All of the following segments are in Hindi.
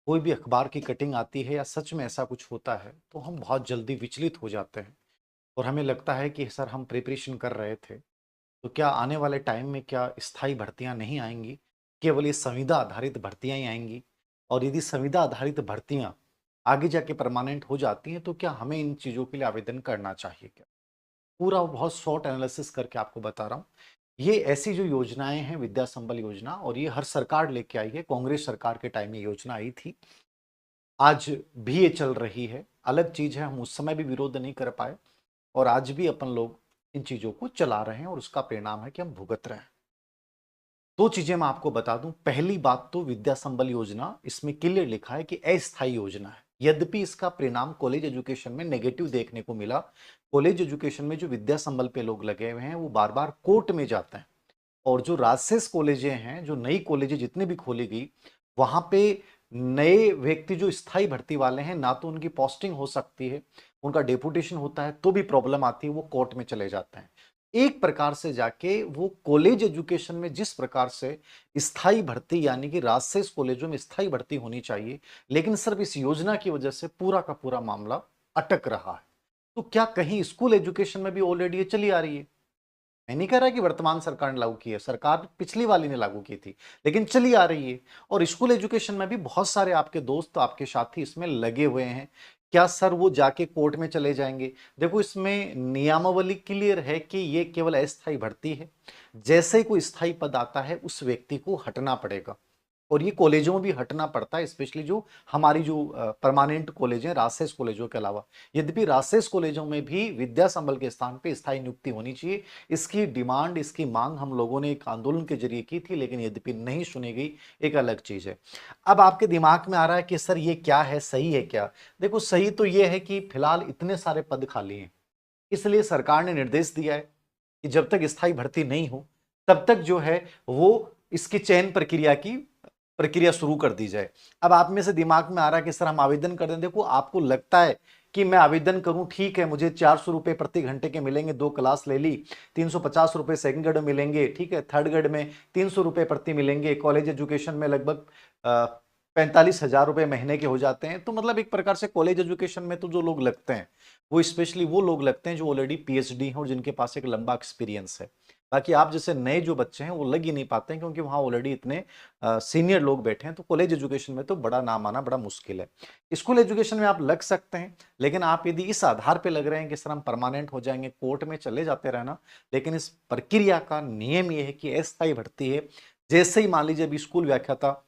कोई भी अखबार की कटिंग आती है या सच में ऐसा कुछ होता है तो हम बहुत जल्दी विचलित हो जाते हैं और हमें लगता है कि सर हम प्रिपरेशन कर रहे थे तो क्या आने वाले टाइम में क्या स्थायी भर्तियां नहीं आएंगी, केवल ये संविदा आधारित भर्तियां ही आएंगी। और यदि संविदा आधारित भर्तियां आगे जाके परमानेंट हो जाती हैं तो क्या हमें इन चीजों के लिए आवेदन करना चाहिए क्या? पूरा बहुत शॉर्ट एनालिसिस करके आपको बता रहा हूँ। ये ऐसी जो योजनाएं हैं विद्या संबल योजना, और ये हर सरकार लेके आई है। कांग्रेस सरकार के टाइम ये योजना आई थी, आज भी ये चल रही है। अलग चीज है हम उस समय भी विरोध नहीं कर पाए और आज भी अपन लोग इन चीजों को चला रहे हैं और उसका परिणाम है कि हम भुगत रहे हैं। दो चीजें मैं आपको बता दूं। पहली बात तो विद्या संबल योजना, इसमें क्लियर लिखा है कि अस्थायी योजना है। यद्यपि इसका परिणाम कॉलेज एजुकेशन में नेगेटिव देखने को मिला। कॉलेज एजुकेशन में जो विद्या संबल पे लोग लगे हुए हैं वो बार बार कोर्ट में जाते हैं। और जो राजसेस कॉलेजें हैं, जो नई कॉलेजें जितनी भी खोली गई, वहां पे नए व्यक्ति जो स्थायी भर्ती वाले हैं ना तो उनकी पोस्टिंग हो सकती है, उनका डेपुटेशन होता है तो भी प्रॉब्लम आती है, वो कोर्ट में चले जाते हैं। एक प्रकार से जाके वो कॉलेज एजुकेशन में जिस प्रकार से स्थायी भर्ती यानी कि राजसेस कॉलेजों में स्थायी भर्ती होनी चाहिए, लेकिन सिर्फ इस योजना की वजह से पूरा का पूरा मामला अटक रहा है। तो क्या कहीं स्कूल एजुकेशन में भी ऑलरेडी ये चली आ रही है? मैं नहीं कह रहा कि वर्तमान सरकार ने लागू की है, सरकार पिछली वाली ने लागू की थी, लेकिन चली आ रही है। और स्कूल एजुकेशन में भी बहुत सारे आपके दोस्त, आपके साथी इसमें लगे हुए हैं। क्या सर वो जाके कोर्ट में चले जाएंगे? देखो, इसमें नियमावली क्लियर है कि ये केवल अस्थायी भर्ती है। जैसे ही कोई स्थायी पद आता है उस व्यक्ति को हटना पड़ेगा, और ये कॉलेजों में भी हटना पड़ता है, स्पेशली जो हमारी जो परमानेंट कॉलेज हैं राजसेस कॉलेजों के अलावा। यद्यपि राजसेस कॉलेजों में भी विद्या संबल के स्थान पे स्थायी नियुक्ति होनी चाहिए। इसकी डिमांड, इसकी मांग हम लोगों ने एक आंदोलन के जरिए की थी, लेकिन यद्यपि नहीं सुनी गई, एक अलग चीज है। अब आपके दिमाग में आ रहा है कि सर ये क्या है, सही है क्या? देखो, सही तो ये है कि फिलहाल इतने सारे पद खाली हैं, इसलिए सरकार ने निर्देश दिया है कि जब तक स्थायी भर्ती नहीं हो तब तक जो है वो इसकी चयन प्रक्रिया शुरू कर दी जाए। अब आप में से दिमाग में आ रहा है कि सर हम आवेदन कर दें। देखो, आपको लगता है कि मैं आवेदन करूं, ठीक है, मुझे 400 रुपए प्रति घंटे के मिलेंगे, 2 क्लास ले ली, 350 रुपए सेकंड ग्रेड में मिलेंगे, ठीक है, थर्ड ग्रेड में 300 रुपए प्रति मिलेंगे, कॉलेज एजुकेशन में लगभग 45,000 रुपए महीने के हो जाते हैं। तो मतलब एक प्रकार से कॉलेज एजुकेशन में तो जो लोग लगते हैं वो स्पेशली वो लोग लगते हैं जो ऑलरेडी पीएचडी हैं और जिनके पास एक लंबा एक्सपीरियंस है। बाकी आप जैसे नए जो बच्चे हैं वो लग ही नहीं पाते हैं, क्योंकि वहाँ ऑलरेडी इतने सीनियर लोग बैठे हैं। तो कॉलेज एजुकेशन में तो बड़ा नाम आना बड़ा मुश्किल है। स्कूल एजुकेशन में आप लग सकते हैं, लेकिन आप यदि इस आधार पे लग रहे हैं कि सर हम परमानेंट हो जाएंगे, कोर्ट में चले जाते रहना, लेकिन इस प्रक्रिया का नियम ये है कि अस्थायी भर्ती है। जैसे ही मान लीजिए अभी स्कूल व्याख्याता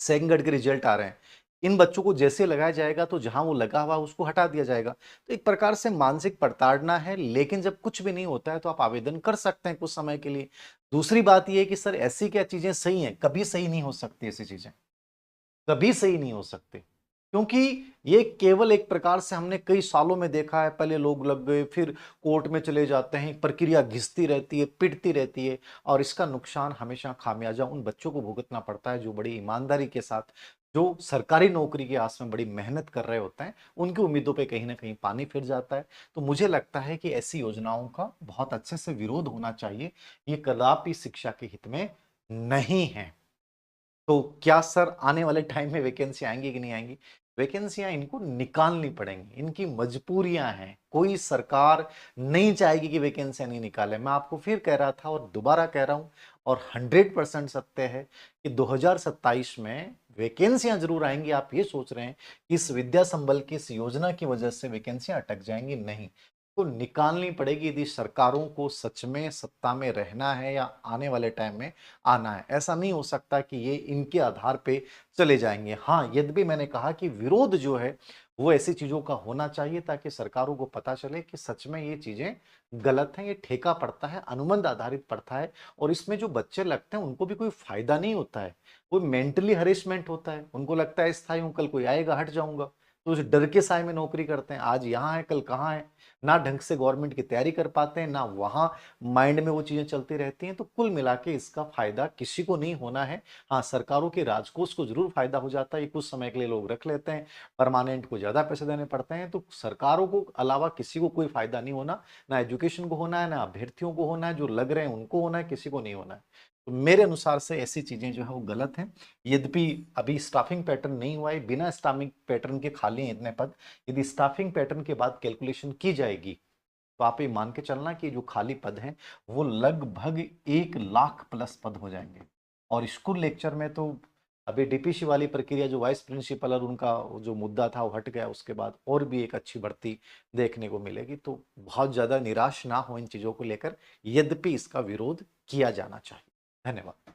सेकंड ग्रेड के रिजल्ट आ रहे हैं, इन बच्चों को जैसे लगाया जाएगा तो जहां वो लगा हुआ उसको हटा दिया जाएगा। तो एक प्रकार से मानसिक प्रताड़ना है, लेकिन जब कुछ भी नहीं होता है तो आप आवेदन कर सकते हैं कुछ समय के लिए। दूसरी बात यह है कि सर ऐसी क्या चीजें सही हैं? कभी सही नहीं हो सकती ऐसी चीजें, कभी सही नहीं हो सकते, क्योंकि ये केवल एक प्रकार से हमने कई सालों में देखा है। पहले लोग लग गए, फिर कोर्ट में चले जाते हैं, प्रक्रिया घिसती रहती है, पिटती रहती है, और इसका नुकसान हमेशा खामियाजा उन बच्चों को भुगतना पड़ता है जो बड़ी ईमानदारी के साथ, जो सरकारी नौकरी की आस में बड़ी मेहनत कर रहे होते हैं, उनकी उम्मीदों पे कहीं ना कहीं पानी फिर जाता है। तो मुझे लगता है कि ऐसी योजनाओं का बहुत अच्छे से विरोध होना चाहिए। ये कदापि शिक्षा के हित में नहीं है। तो क्या सर आने वाले टाइम में वैकेंसी आएंगी कि नहीं आएंगी? वैकेंसियां इनको निकालनी पड़ेंगी, इनकी मजबूरियां हैं। कोई सरकार नहीं चाहेगी कि वैकेंसियां नहीं निकाले। मैं आपको फिर कह रहा था और दोबारा कह रहा हूं, और 100% सत्य है कि 2027 में वैकेंसियां जरूर आएंगी। आप ये सोच रहे हैं कि इस विद्या संबल की इस योजना की वजह से वैकेंसियां अटक जाएंगी, नहीं। को निकालनी पड़ेगी यदि सरकारों को सच में सत्ता में रहना है या आने वाले टाइम में आना है। ऐसा नहीं हो सकता कि ये इनके आधार पे चले जाएंगे। हाँ, यद्यपि मैंने कहा कि विरोध जो है वो ऐसी चीजों का होना चाहिए ताकि सरकारों को पता चले कि सच में ये चीजें गलत हैं, ये ठेका पड़ता है, अनुबंध आधारित पड़ता है, और इसमें जो बच्चे लगते हैं उनको भी कोई फायदा नहीं होता है। वो मेंटली हरेसमेंट होता है, उनको लगता है स्थायी हूं, कल कोई आएगा हट जाऊंगा। तो उस डर के साए में नौकरी करते हैं, आज यहाँ है कल कहाँ है। ना ढंग से गवर्नमेंट की तैयारी कर पाते हैं, ना वहां माइंड में वो चीजें चलती रहती हैं। तो कुल मिला के इसका फायदा किसी को नहीं होना है। हाँ, सरकारों के राजकोष को जरूर फायदा हो जाता है, ये कुछ समय के लिए लोग रख लेते हैं, परमानेंट को ज्यादा पैसे देने पड़ते हैं। तो सरकारों को अलावा किसी को कोई फायदा नहीं होना, ना एजुकेशन को होना है, ना अभ्यर्थियों को होना है, जो लग रहे हैं उनको होना है, किसी को नहीं होना है। तो मेरे अनुसार से ऐसी चीजें जो है वो गलत हैं। यद्यपि अभी स्टाफिंग पैटर्न नहीं हुआ है, बिना स्टाफिंग पैटर्न के खाली हैं इतने पद। यदि स्टाफिंग पैटर्न के बाद कैलकुलेशन की जाएगी तो आप ये मान के चलना कि जो खाली पद हैं वो लगभग 1 लाख प्लस पद हो जाएंगे। और स्कूल लेक्चर में तो अभी डीपीसी वाली प्रक्रिया, जो वाइस प्रिंसिपल और उनका जो मुद्दा था वो हट गया, उसके बाद और भी एक अच्छी भर्ती देखने को मिलेगी। तो बहुत ज्यादा निराश ना हो इन चीजों को लेकर, यद्यपि इसका विरोध किया जाना चाहिए। धन्यवाद।